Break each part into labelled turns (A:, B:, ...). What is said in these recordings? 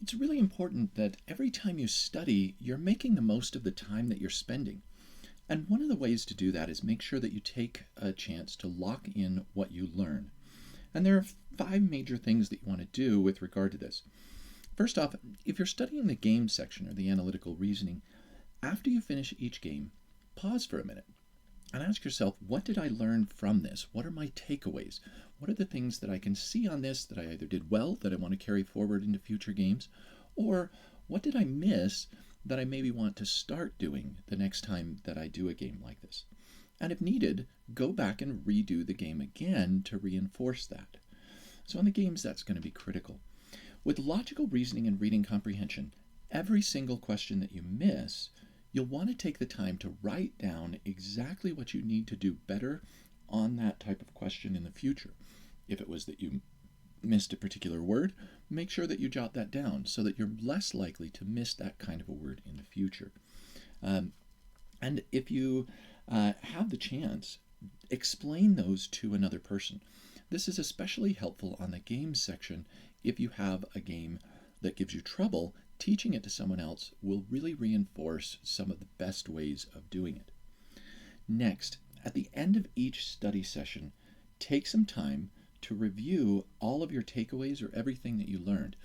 A: It's really important that every time you study, you're making the most of the time that you're spending. And one of the ways to do that is make sure that you take a chance to lock in what you learn. And there are five major things that you want to do with regard to this. First off, if you're studying the game section or the analytical reasoning, after you finish each game, pause for a minute and ask yourself, what did I learn from this? What are my takeaways? What are the things that I can see on this that I either did well, that I want to carry forward into future games, or what did I miss that I maybe want to start doing the next time that I do a game like this? And if needed, go back and redo the game again to reinforce that. So on the games, that's going to be critical. With logical reasoning and reading comprehension, every single question that you miss, you'll want to take the time to write down exactly what you need to do better on that type of question in the future. If it was that you missed a particular word, make sure that you jot that down so that you're less likely to miss that kind of a word in the future. And if you have the chance, explain those to another person. This is especially helpful on the games section. If you have a game that gives you trouble, teaching it to someone else will really reinforce some of the best ways of doing it. Next, at the end of each study session, take some time to review all of your takeaways or everything that you learned.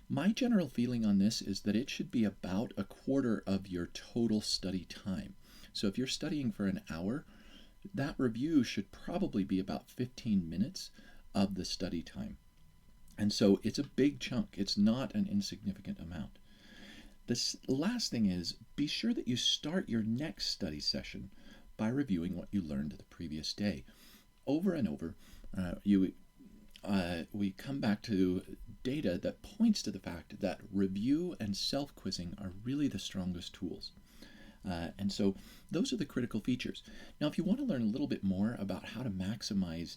A: My general feeling on this is that it should be about a quarter of your total study time. So if you're studying for an hour, that review should probably be about 15 minutes of the study time. And so it's a big chunk. It's not an insignificant amount. The last thing is, be sure that you start your next study session by reviewing what you learned the previous day. Over and over, we come back to data that points to the fact that review and self-quizzing are really the strongest tools. And so those are the critical features. Now, if you want to learn a little bit more about how to maximize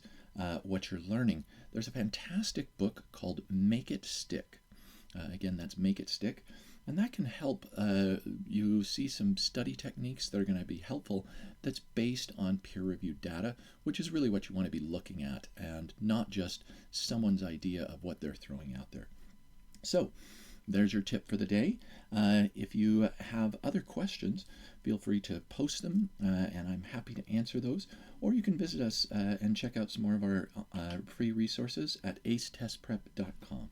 A: what you're learning, there's a fantastic book called Make It Stick. Again, that's Make It Stick. And that can help you see some study techniques that are going to be helpful that's based on peer-reviewed data, which is really what you want to be looking at and not just someone's idea of what they're throwing out there. So there's your tip for the day. If you have other questions, feel free to post them, and I'm happy to answer those. Or you can visit us and check out some more of our free resources at acetestprep.com.